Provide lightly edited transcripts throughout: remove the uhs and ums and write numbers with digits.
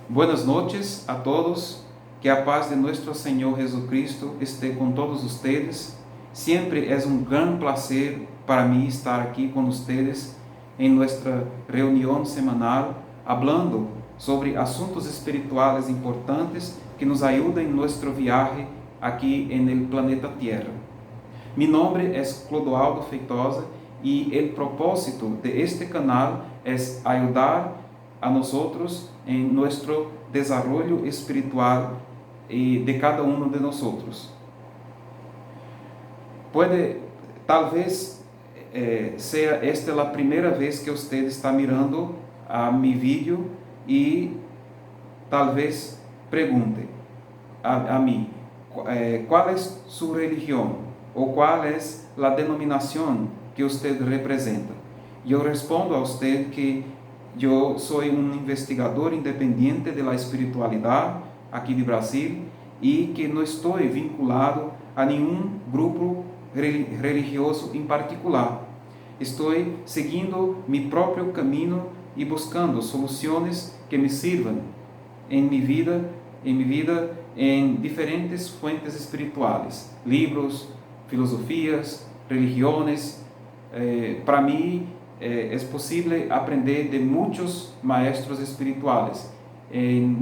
Buenas noches a todos, que a paz de nuestro Señor Jesucristo esté con todos ustedes. Siempre es un gran placer para mí estar aquí con ustedes en nuestra reunión semanal, hablando sobre asuntos espirituales importantes que nos ayudan en nuestro viaje aquí en el planeta Tierra. Mi nombre es Clodoaldo Feitosa y el propósito de este canal es ayudar a nosotros en nuestro desarrollo espiritual de cada uno de nosotros. Tal vez sea esta la primera vez que usted está mirando a mi vídeo y tal vez pregunte a mí, ¿cuál es su religión? ¿O cuál es la denominación que usted representa? Yo respondo a usted que yo soy un investigador independiente de la espiritualidad aquí de Brasil y que no estoy vinculado a ningún grupo religioso en particular. Estoy siguiendo mi propio camino y buscando soluciones que me sirvan en mi vida en diferentes fuentes espirituales, libros, filosofías, religiones. Para mí es posible aprender de muchos maestros espirituales en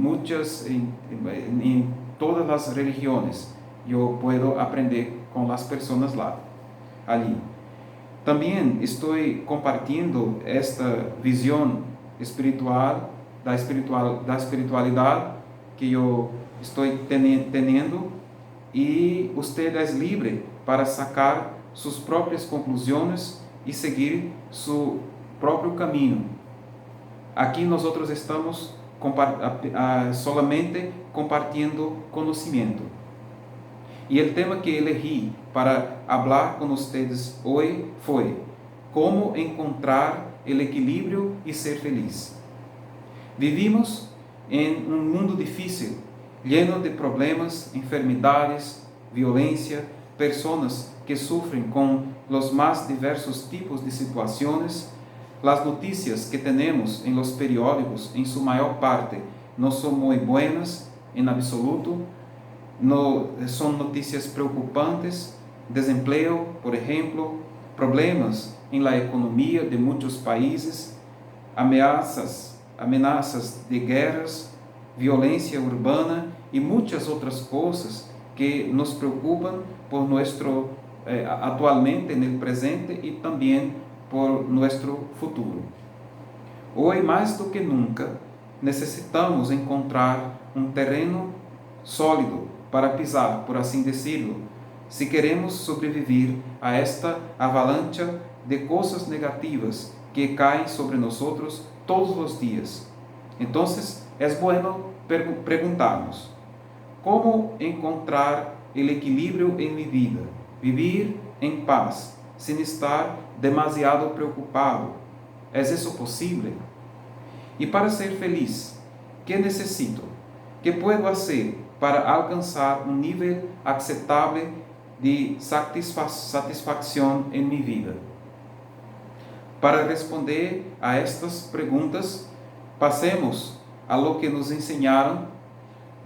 todas las religiones. Yo puedo aprender con las personas allí. También estoy compartiendo esta visión espiritual, da espiritualidad que yo estoy teniendo, y usted es libre para sacar sus propias conclusiones y seguir su propio camino. Aquí nosotros estamos solamente compartiendo conocimiento. Y el tema que elegí para hablar con ustedes hoy fue cómo encontrar el equilibrio y ser feliz. Vivimos en un mundo difícil, lleno de problemas, enfermedades, violencia, personas que sufren con los más diversos tipos de situaciones. Las noticias que tenemos en los periódicos, en su mayor parte, no son muy buenas en absoluto. No, son noticias preocupantes: desempleo, por ejemplo, problemas en la economía de muchos países, amenazas de guerras, violencia urbana y muchas otras cosas que nos preocupan por actualmente en el presente y también por nuestro futuro. Hoy más do que nunca necesitamos encontrar un terreno sólido para pisar, por assim decirlo, si queremos sobrevivir a esta avalancha de cosas negativas que caen sobre nosotros todos los días. Entonces, es bueno preguntarnos: ¿cómo encontrar el equilibrio en mi vida? Vivir en paz, sin estar demasiado preocupado. ¿Es eso posible? Y para ser feliz, ¿qué necesito? ¿Qué puedo hacer para alcanzar un nivel aceptable de satisfacción en mi vida? Para responder a estas preguntas, pasemos a lo que nos enseñaron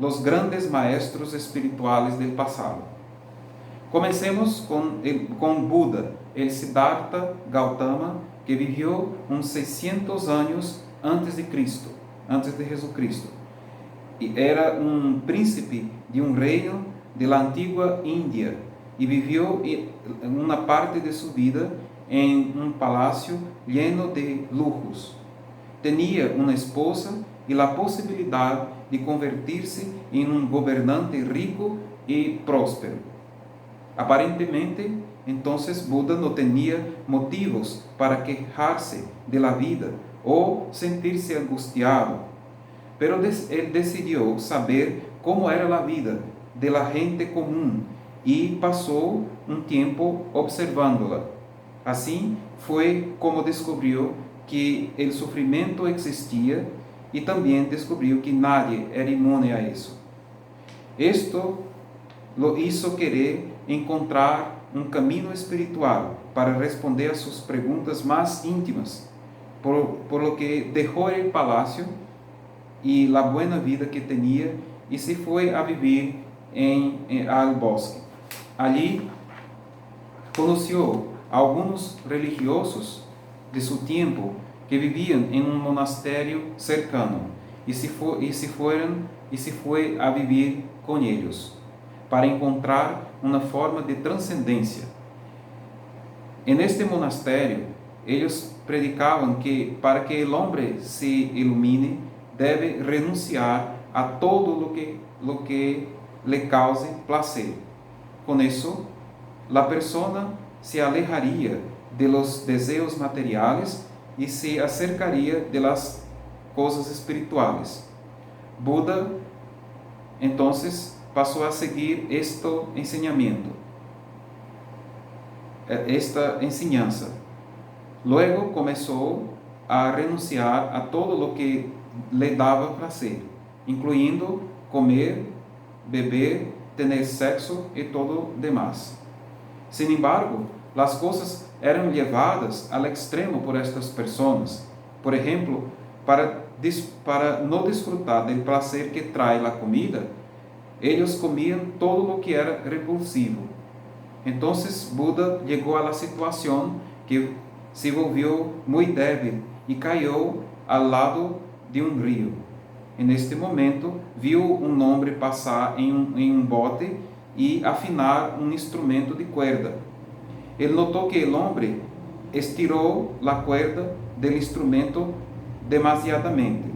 los grandes maestros espirituales del pasado. Comencemos con Buda, el Siddhartha Gautama, que vivió uns 600 años antes de Jesucristo. Y era un príncipe de un reino de la antigua India y vivió una parte de su vida en un palacio lleno de lujos. Tenía una esposa y la posibilidad de convertirse en un gobernante rico y próspero. Aparentemente, entonces Buda no tenía motivos para quejarse de la vida o sentirse angustiado, pero él decidió saber cómo era la vida de la gente común y pasó un tiempo observándola. Así fue como descubrió que el sufrimiento existía y también descubrió que nadie era inmune a eso. Esto lo hizo querer encontrar un camino espiritual para responder a sus preguntas más íntimas, por lo que dejó el palacio y la buena vida que tenía y se fue a vivir al bosque. Allí conoció a algunos religiosos de su tiempo que vivían en un monasterio cercano y se fue a vivir con ellos para encontrar una forma de trascendencia. En este monasterio, ellos predicaban que para que el hombre se ilumine, debe renunciar a todo lo que le cause placer. Con eso, la persona se alejaría de los deseos materiales y se acercaría de las cosas espirituales. Buda, entonces, pasó a seguir este enseñamiento, esta enseñanza. Luego comenzó a renunciar a todo lo que le daba placer, incluyendo comer, beber, tener sexo y todo demás. Sin embargo, las cosas eran llevadas al extremo por estas personas. Por ejemplo, para no disfrutar del placer que trae la comida, ellos comían todo lo que era repulsivo. Entonces Buda llegó a la situación que se volvió muy débil y cayó al lado de un río. En este momento vio un hombre pasar en un bote y afinar un instrumento de cuerda. Él notó que el hombre estiró la cuerda del instrumento demasiadamente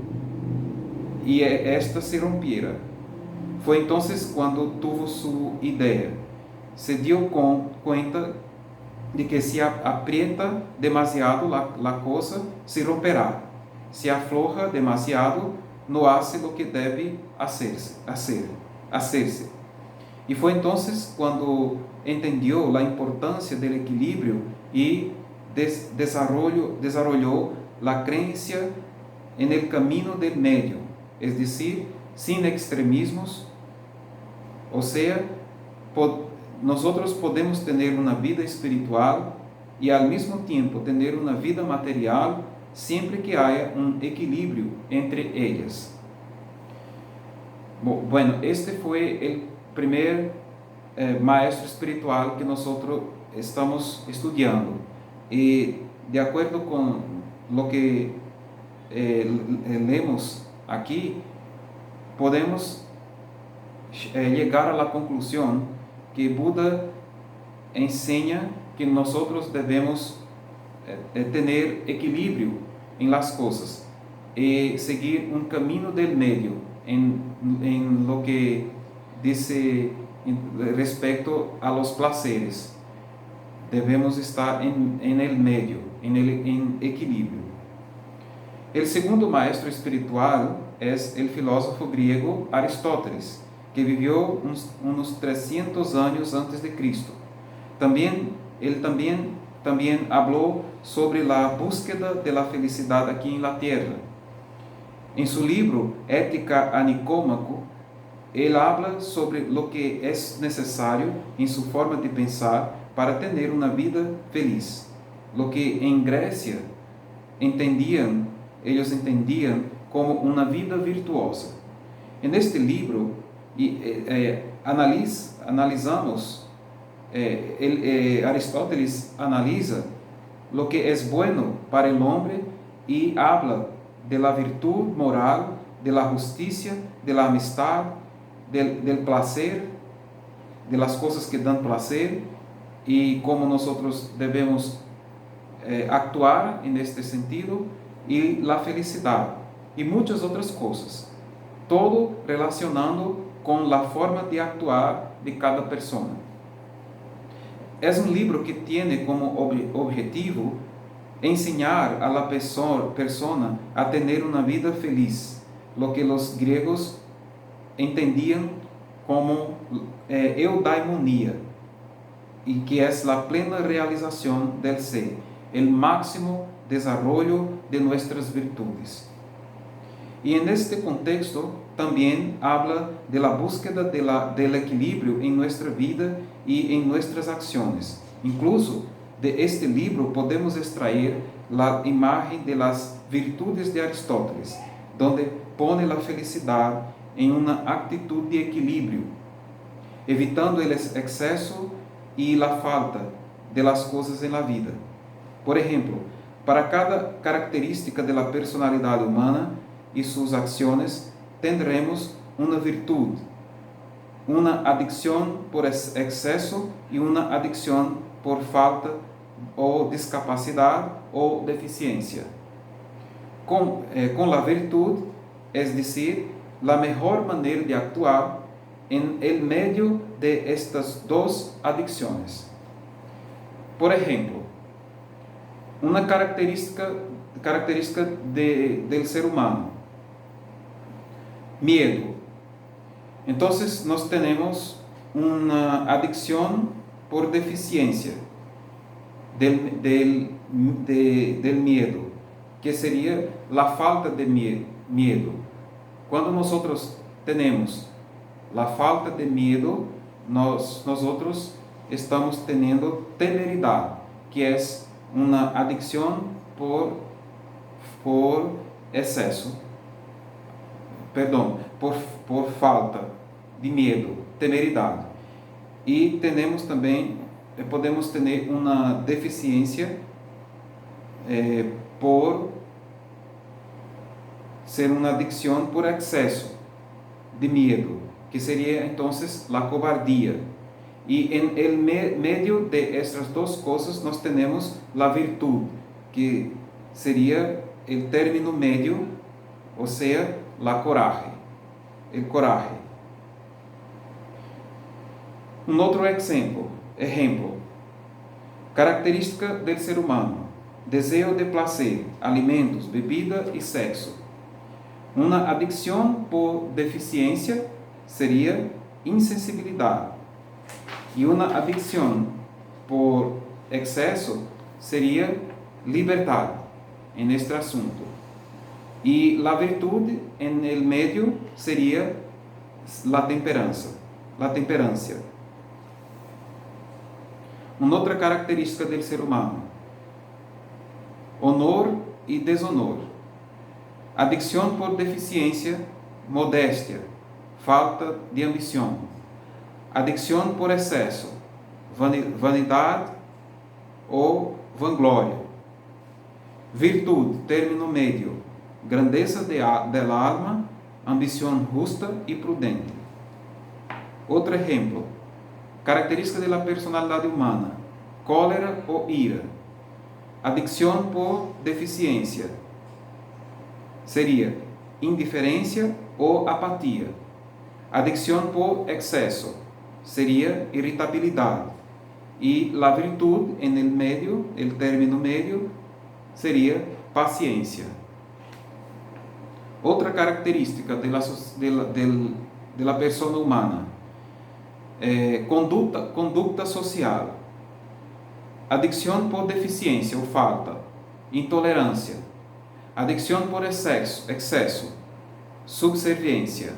y esta se rompiera. Fue entonces cuando tuvo su idea. Se dio cuenta de que si aprieta demasiado la cosa, se romperá. Si afloja demasiado, no hace lo que debe hacerse. Y fue entonces cuando entendió la importancia del equilibrio y desarrolló la creencia en el camino del medio, es decir, sin extremismos. O sea, nosotros podemos tener una vida espiritual y al mismo tiempo tener una vida material siempre que haya un equilibrio entre ellas. Bueno, este fue el primer maestro espiritual que nosotros estamos estudiando. Y de acuerdo con lo que leemos aquí, podemos llegar a la conclusión que Buda enseña que nosotros debemos tener equilibrio en las cosas y seguir un camino del medio en lo que dice respecto a los placeres. Debemos estar en el medio, en equilibrio. El segundo maestro espiritual es el filósofo griego Aristóteles, que vivió unos 300 años antes de Cristo. Él también habló sobre la búsqueda de la felicidad aquí en la tierra. En su libro Ética a Nicómaco, él habla sobre lo que es necesario en su forma de pensar para tener una vida feliz. Lo que en Grecia ellos entendían como una vida virtuosa. En este libro analizamos, Aristóteles analiza lo que es bueno para el hombre y habla de la virtud moral, de la justicia, de la amistad, del placer, de las cosas que dan placer y cómo nosotros debemos actuar en este sentido, y la felicidad y muchas otras cosas, todo relacionando con la forma de actuar de cada persona. Es un libro que tiene como objetivo enseñar a la persona a tener una vida feliz, lo que los griegos entendían como eudaimonía, y que es la plena realización del ser, el máximo desarrollo de nuestras virtudes. Y en este contexto también habla de la búsqueda del equilibrio en nuestra vida y en nuestras acciones. Incluso de este libro podemos extraer la imagen de las virtudes de Aristóteles, donde pone la felicidad en una actitud de equilibrio, evitando el exceso y la falta de las cosas en la vida. Por ejemplo, para cada característica de la personalidad humana y sus acciones tendremos una virtud, una adicción por exceso y una adicción por falta o discapacidad o deficiencia. Con la virtud, es decir, la mejor manera de actuar en el medio de estas dos adicciones. Por ejemplo, una característica del ser humano, miedo. Entonces, nos tenemos una adicción por deficiencia del miedo, que sería la falta de miedo. Cuando nosotros tenemos la falta de miedo, nosotros estamos teniendo temeridad, que es una adicción por exceso, por falta de miedo, temeridad. Y tenemos también, podemos tener una deficiencia por ser una adicción por exceso de miedo, que sería entonces la cobardía. Y en el medio de estas dos cosas nos tenemos la virtud, que sería el término medio, o sea, el coraje. Un otro ejemplo, característica del ser humano, deseo de placer, alimentos, bebida y sexo. Una adicción por deficiencia sería insensibilidad. Y una adicción por exceso sería libertad en este asunto. Y la virtud en el medio sería la temperancia. Una otra característica del ser humano, honor y deshonor. Adicción por deficiencia, modestia, falta de ambición. Adicción por exceso, vanidade ou vanglória. Virtud, término medio, grandeza del alma, ambición justa y prudente. Otro ejemplo, característica de la personalidad humana, cólera o ira. Adicción por deficiencia sería indiferencia o apatía. Adicción por exceso sería irritabilidad. Y la virtud en el medio, el término medio, sería paciencia. Otra característica de la persona humana, conducta social. Adicción por deficiencia o falta, intolerancia. Adicción por exceso, subserviencia.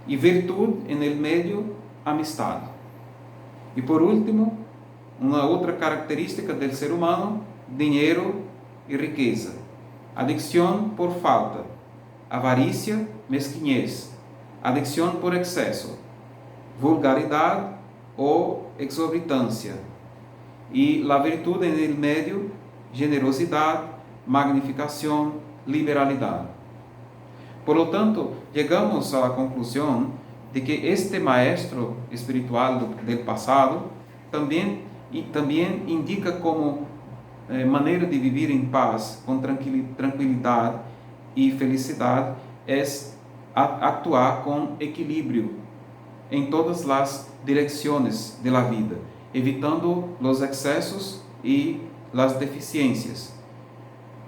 Y virtud en el medio, amistad. Y por último, una otra característica del ser humano, dinero y riqueza. Adicción por falta, avaricia, mezquinez. Adicción por exceso, vulgaridad o exorbitancia. Y la virtud en el medio, generosidad, magnificación, liberalidad. Por lo tanto, llegamos a la conclusión de que este maestro espiritual del pasado también indica como manera de vivir en paz, con tranquilidad y felicidad, es actuar con equilibrio en todas las direcciones de la vida, evitando los excesos y las deficiencias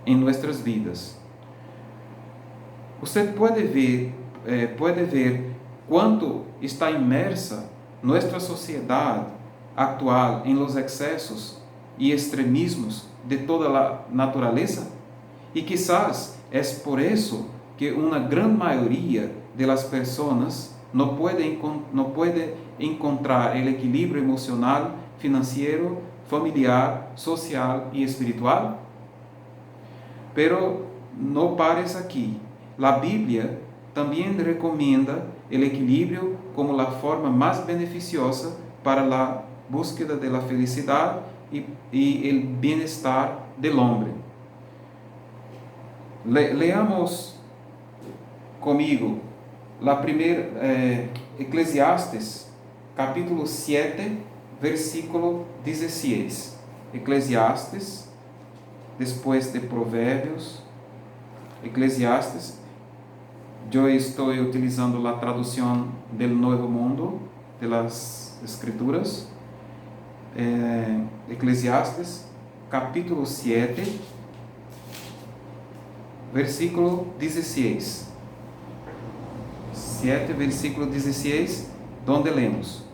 en nuestras vidas. Usted puede ver cuánto está inmersa nuestra sociedad actual en los excesos y extremismos de toda la naturaleza. Y quizás es por eso que una gran mayoría de las personas no puede encontrar el equilibrio emocional, financiero, familiar, social y espiritual. Pero no pares aquí. La Biblia también recomienda el equilibrio como la forma más beneficiosa para la búsqueda de la felicidad y el bienestar del hombre. Leamos comigo la primera Eclesiastes, capítulo 7, versículo 16. Eclesiastes, después de Provérbios, Eclesiastes. Yo estoy utilizando la traducción del Nuevo Mundo de las Escrituras. Eclesiastes, capítulo 7, versículo 16. 7, versículo 16, donde lemos: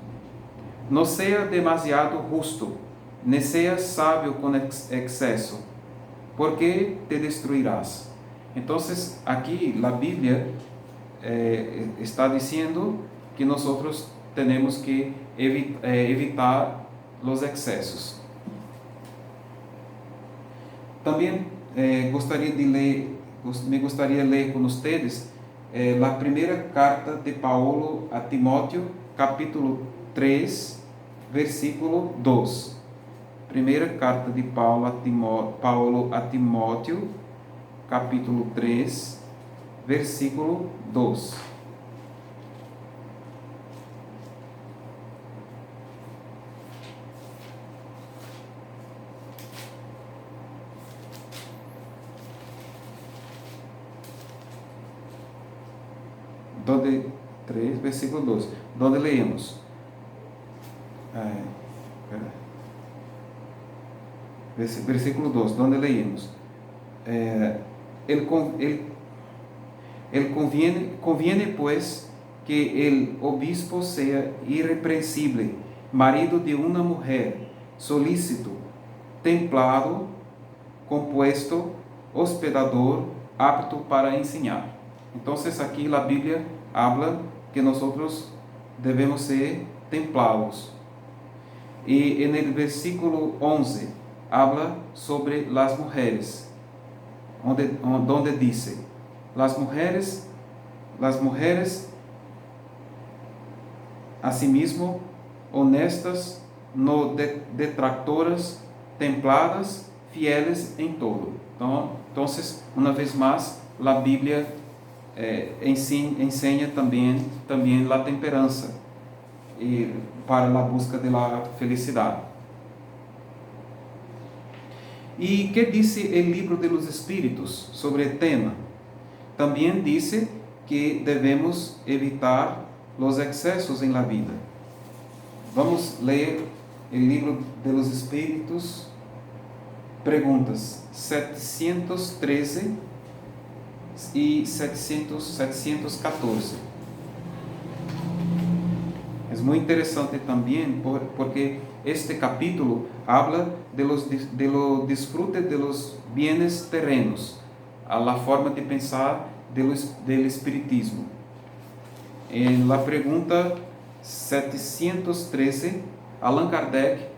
No sea demasiado justo, ni seas sábio con exceso, porque te destruirás. Entonces, aquí la Biblia está diciendo que nosotros tenemos que evitar los excesos. También me gustaría leer con ustedes la primera carta de Paulo a Timóteo, capítulo 3, versículo 2. Primeira carta de Paulo a Timóteo, capítulo 3, versículo 2. Donde 3, versículo 2, donde leemos, versículo 2, donde leemos, conviene pues que el obispo sea irreprensible, marido de una mujer, solícito, templado, compuesto, hospedador, apto para enseñar. Entonces aquí la Biblia habla que nosotros debemos ser templados. Y en el versículo 11 habla sobre las mujeres, donde dice: las mujeres asimismo honestas, no detractoras, templadas, fieles en todo. Entonces, una vez más, la Biblia enseña también la temperança para la busca de la felicidad. ¿Y qué dice el libro de los Espíritus sobre el tema? También dice que debemos evitar los excesos en la vida. Vamos a leer el libro de los Espíritus, preguntas 713 y 714. Es muy interesante también porque este capítulo habla de lo disfrute de los bienes terrenos, a la forma de pensar del espiritismo. En la pregunta 713, Allan Kardec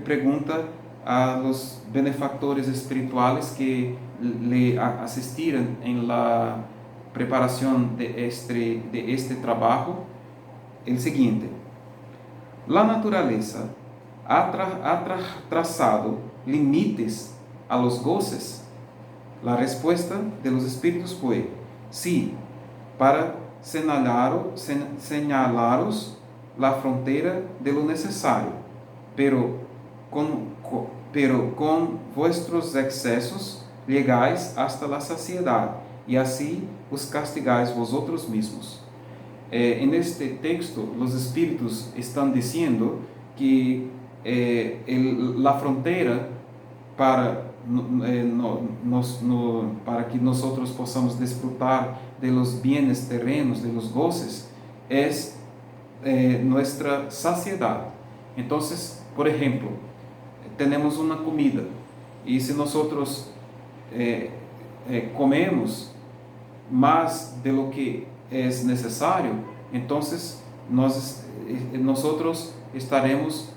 pregunta a los benefactores espirituales que le asistieron en la preparación de este trabajo el siguiente: ¿la naturaleza ha trazado limites a los goces? La respuesta de los espíritus fue: sí, para señalaros la frontera de lo necesario, pero con vuestros excesos llegáis hasta la saciedad, y así os castigáis vosotros mismos. En este texto, los espíritus están diciendo que la frontera para que nosotros podamos disfrutar de los bienes terrenos, de los goces, es nuestra saciedad. Entonces, por ejemplo, tenemos una comida y si nosotros comemos más de lo que es necesario, entonces nosotros estaremos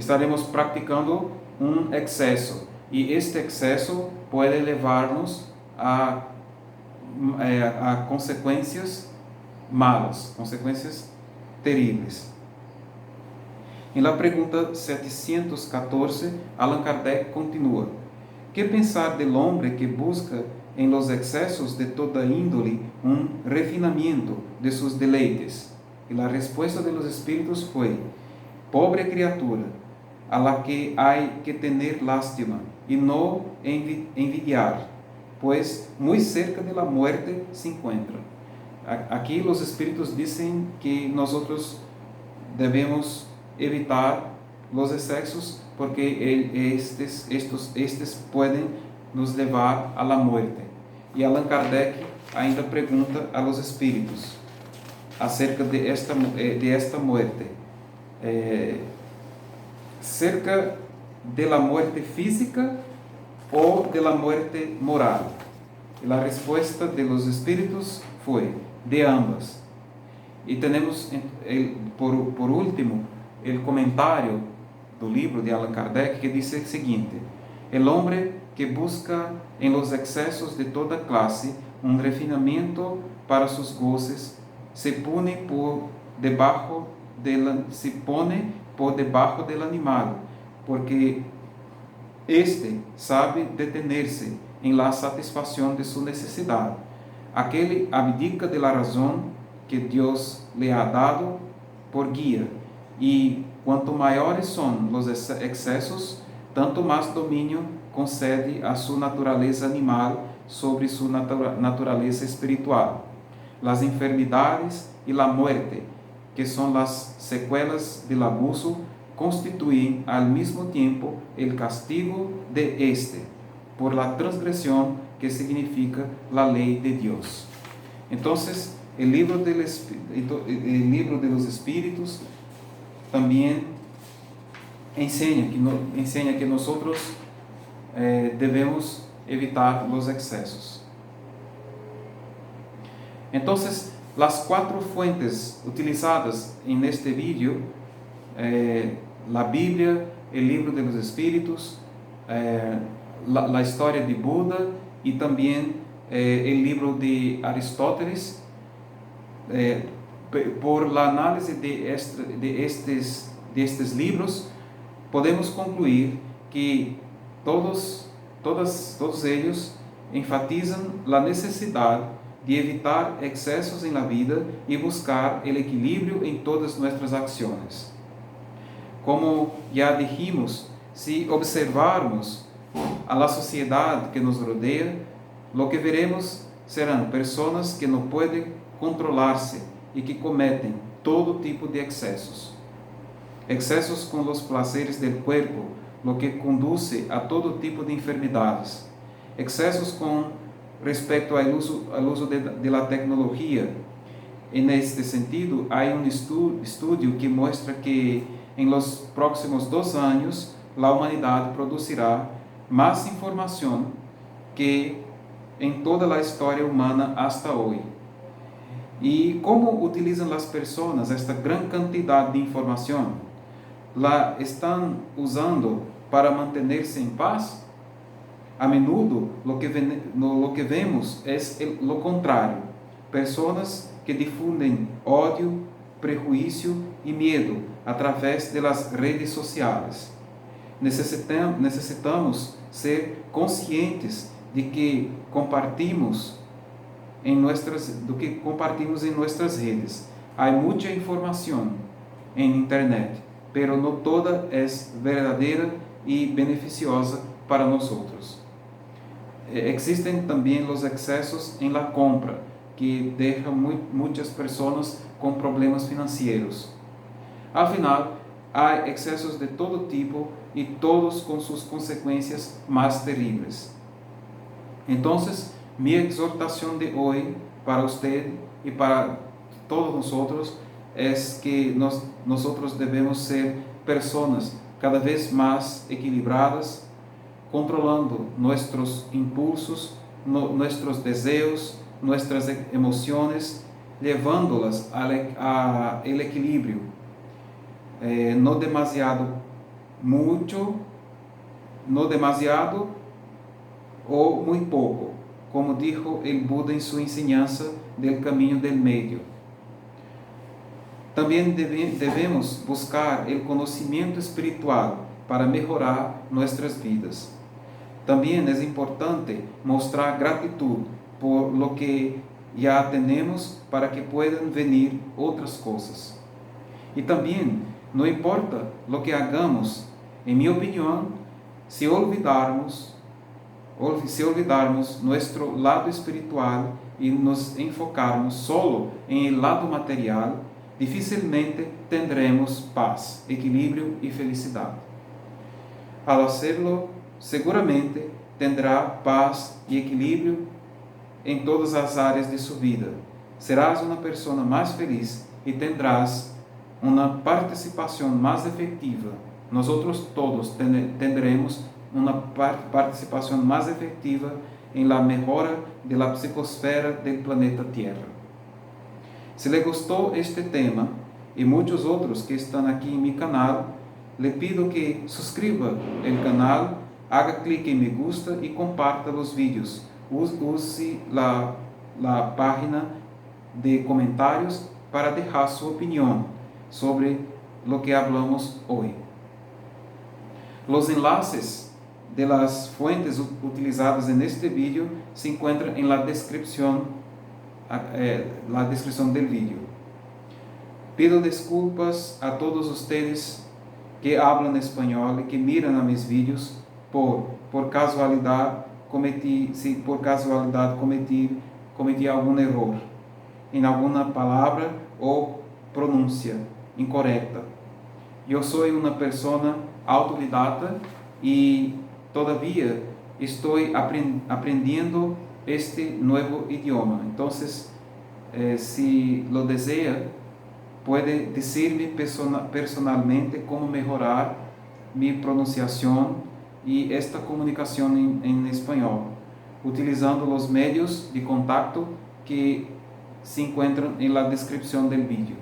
estaremos practicando um excesso. E este excesso pode levar-nos a consequências malas, consequências terríveis. Em la pergunta 714, Allan Kardec continua: ¿Qué pensar del hombre que busca en los excesos de toda índole un refinamiento de sus deleites? Y la respuesta de los espíritus fue: pobre criatura, a la que hay que tener lástima y no envidiar, pues muy cerca de la muerte se encuentra. Aquí los espíritus dicen que nosotros debemos evitar los excesos porque estes pueden nos levar a la muerte. E Allan Kardec ainda pergunta a los espíritus acerca de esta muerte, cerca de la muerte física ou de la muerte moral. E a resposta de los espíritus foi de ambas. E temos, por último, o comentário do livro de Allan Kardec, que diz o seguinte: el hombre que busca en los excesos de toda clase un refinamiento para sus goces se pone por debajo del animal, porque este sabe detenerse en la satisfacción de su necesidad. Aquele abdica de la razón que Dios le ha dado por guía, y cuanto maiores son los excesos, tanto más dominio concede a su naturaleza animal sobre su naturaleza espiritual. Las enfermedades y la muerte, que son las secuelas del abuso, constituyen al mismo tiempo el castigo de este, por la transgresión que significa la ley de Dios. Entonces, el libro de los Espíritus también enseña que nosotros debemos evitar los excesos. Entonces, las 4 fuentes utilizadas en este vídeo, la Biblia, el libro de los Espíritus, la historia de Buda y también el libro de Aristóteles, por la análisis de estos libros, podemos concluir que todos ellos enfatizan la necesidad de evitar excesos en la vida y buscar el equilibrio en todas nuestras acciones. Como ya dijimos, si observarmos a la sociedad que nos rodea, lo que veremos serán personas que no pueden controlarse y que cometen todo tipo de excesos. Excesos con los placeres del cuerpo, lo que conduce a todo tipo de enfermedades. Excesos con respecto al uso de la tecnología. En este sentido, hay un estudio que muestra que en los próximos 2 años la humanidad producirá más información que en toda la historia humana hasta hoy. ¿Y cómo utilizan las personas esta gran cantidad de información? ¿La están usando para mantenerse en paz? A menudo lo que vemos es lo contrario. Personas que difunden odio, prejuicio y miedo a través de las redes sociales. Necesitamos ser conscientes de que compartimos en nuestras redes. Hay mucha información en internet, pero no toda es verdadera y beneficiosa para nosotros. Existen también los excesos en la compra, que dejan muchas personas con problemas financieros. Al final, hay excesos de todo tipo y todos con sus consecuencias más terribles. Entonces, mi exhortación de hoy para usted y para todos nosotros es que nosotros debemos ser personas cada vez más equilibradas, controlando nuestros impulsos, nuestros deseos, nuestras emociones, llevándolas al equilibrio, no demasiado mucho, no demasiado o muy poco, como dijo el Buda en su enseñanza del camino del medio. También debemos buscar el conocimiento espiritual para mejorar nuestras vidas. También es importante mostrar gratitud por lo que ya tenemos para que puedan venir otras cosas. Y también, no importa lo que hagamos, en mi opinión, si olvidarmos nuestro lado espiritual y nos enfocarmos solo en el lado material, difícilmente tendremos paz, equilibrio y felicidad. Al hacerlo, seguramente tendrá paz y equilibrio en todas las áreas de su vida. Serás una persona más feliz y tendrás una participación más efectiva. Nosotros todos tendremos una participación más efectiva en la mejora de la psicosfera del planeta Tierra. Si le gustó este tema y muchos otros que están aquí en mi canal, le pido que suscriba el canal, haga clic en me gusta y comparta los vídeos. Use la página de comentarios para dejar su opinión sobre lo que hablamos hoy. Los enlaces de las fuentes utilizadas en este vídeo se encuentran en la descripción del vídeo. Pido disculpas a todos ustedes que hablan español y que miran a mis vídeos por casualidad cometí algún error en alguna palabra o pronuncia incorrecta. Yo soy una persona autodidacta y todavía estoy aprendiendo este nuevo idioma. Entonces, si lo desea, puede decirme personalmente cómo mejorar mi pronunciación y esta comunicación en español, utilizando los medios de contacto que se encuentran en la descripción del vídeo.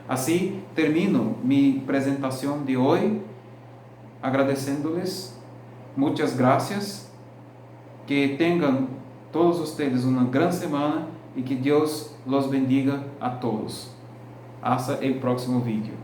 Así termino mi presentación de hoy, agradeciéndoles. Muchas gracias. Que tengan todos ustedes una gran semana y que Dios los bendiga a todos. Hasta el próximo vídeo.